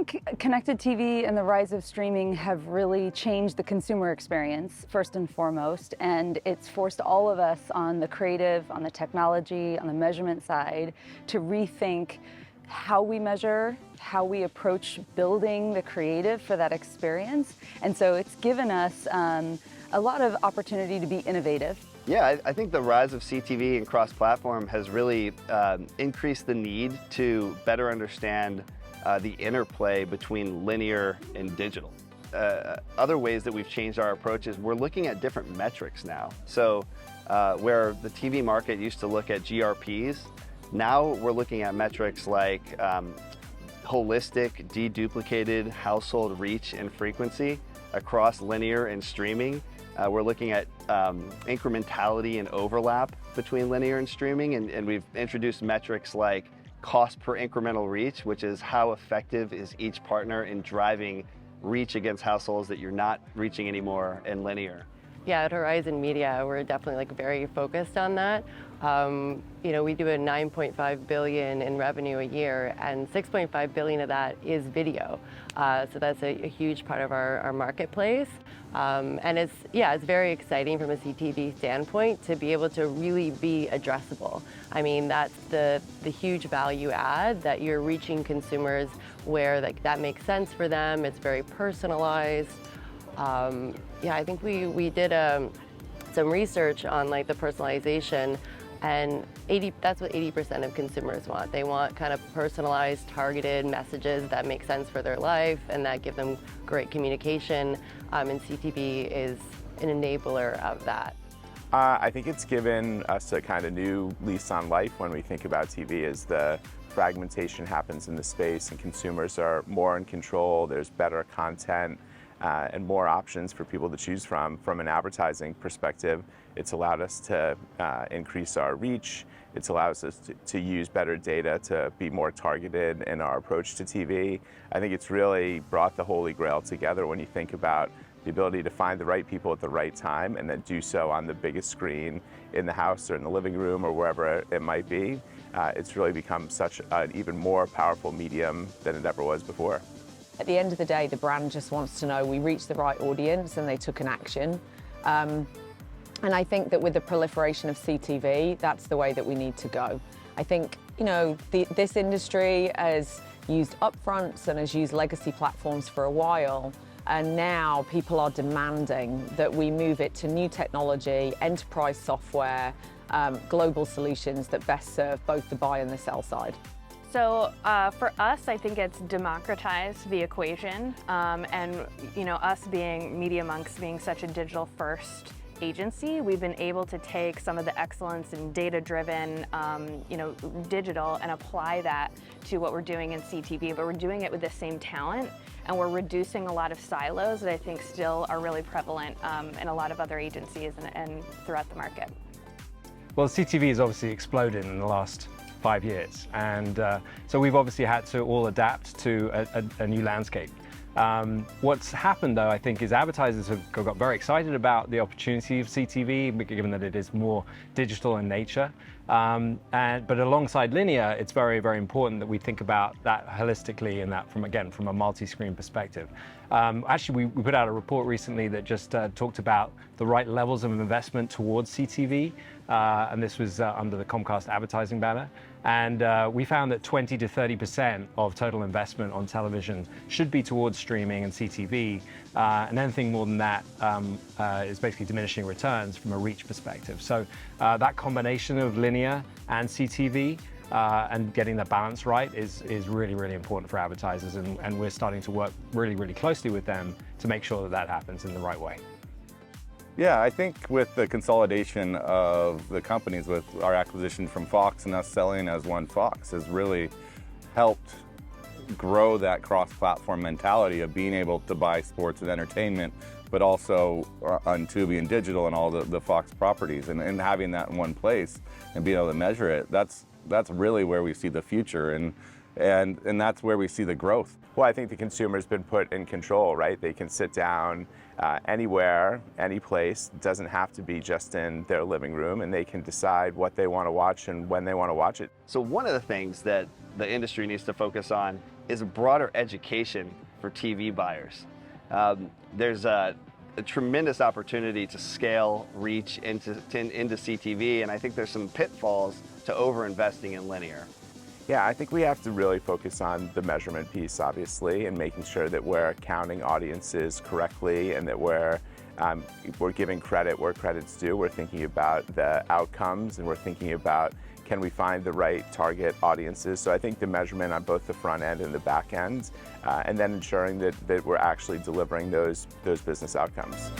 think connected TV and the rise of streaming have really changed the consumer experience, first and foremost, and it's forced all of us on the creative, on the technology, on the measurement side to rethink how we measure, how we approach building the creative for that experience. And so it's given us a lot of opportunity to be innovative. Yeah, I think the rise of CTV and cross-platform has really increased the need to better understand the interplay between linear and digital. Other ways that we've changed our approach is we're looking at different metrics now. So where the TV market used to look at GRPs, now we're looking at metrics like holistic, deduplicated household reach and frequency across linear and streaming. We're looking at incrementality and overlap between linear and streaming, and we've introduced metrics like cost per incremental reach, which is how effective is each partner in driving reach against households that you're not reaching anymore in linear. Yeah, at Horizon Media, we're definitely very focused on that. We do a $9.5 billion in revenue a year, and $6.5 billion of that is video. So that's a huge part of our marketplace. And it's very exciting from a CTV standpoint to be able to really be addressable. I mean, that's the huge value add, that you're reaching consumers where that makes sense for them. It's very personalized. I think we did some research on the personalization, and that's what 80% of consumers want. They want kind of personalized, targeted messages that make sense for their life and that give them great communication, and CTV is an enabler of that. I think it's given us a kind of new lease on life when we think about TV as the fragmentation happens in the space and consumers are more in control, there's better content, and more options for people to choose from. From an advertising perspective, it's allowed us to increase our reach. It's allowed us to use better data to be more targeted in our approach to TV. I think it's really brought the holy grail together when you think about the ability to find the right people at the right time and then do so on the biggest screen in the house or in the living room or wherever it might be. It's really become such an even more powerful medium than it ever was before. At the end of the day, the brand just wants to know we reached the right audience and they took an action. And I think that with the proliferation of CTV, that's the way that we need to go. I think, this industry has used upfronts and has used legacy platforms for a while. And now people are demanding that we move it to new technology, enterprise software, global solutions that best serve both the buy and the sell side. So for us, I think it's democratized the equation, and us being Media Monks being such a digital-first agency, we've been able to take some of the excellence in data-driven, digital, and apply that to what we're doing in CTV. But we're doing it with the same talent, and we're reducing a lot of silos that I think still are really prevalent in a lot of other agencies and throughout the market. Well, CTV has obviously exploded in the last 5 years, and so we've obviously had to all adapt to a new landscape. What's happened, though, I think, is advertisers have got very excited about the opportunity of CTV, given that it is more digital in nature. But alongside linear, it's very, very important that we think about that holistically and that from a multi-screen perspective. Actually, we put out a report recently that just talked about the right levels of investment towards CTV, and this was under the Comcast advertising banner. And we found that 20 to 30% of total investment on television should be towards streaming and CTV, and anything more than that is basically diminishing returns from a reach perspective. So that combination of linear and CTV and getting the balance right is really, really important for advertisers, and we're starting to work really, really closely with them to make sure that happens in the right way. Yeah, I think with the consolidation of the companies, with our acquisition from Fox and us selling as one Fox, has really helped grow that cross-platform mentality of being able to buy sports and entertainment, but also on Tubi and digital and all the Fox properties, and having that in one place and being able to measure it, that's really where we see the future. And And that's where we see the growth. Well, I think the consumer's been put in control, right? They can sit down anywhere, any place. It doesn't have to be just in their living room, and they can decide what they want to watch and when they want to watch it. So one of the things that the industry needs to focus on is a broader education for TV buyers. There's a tremendous opportunity to scale reach into CTV, and I think there's some pitfalls to over-investing in linear. Yeah, I think we have to really focus on the measurement piece, obviously, and making sure that we're counting audiences correctly and that we're giving credit where credit's due. We're thinking about the outcomes, and we're thinking about, can we find the right target audiences? So I think the measurement on both the front end and the back end, and then ensuring that we're actually delivering those business outcomes.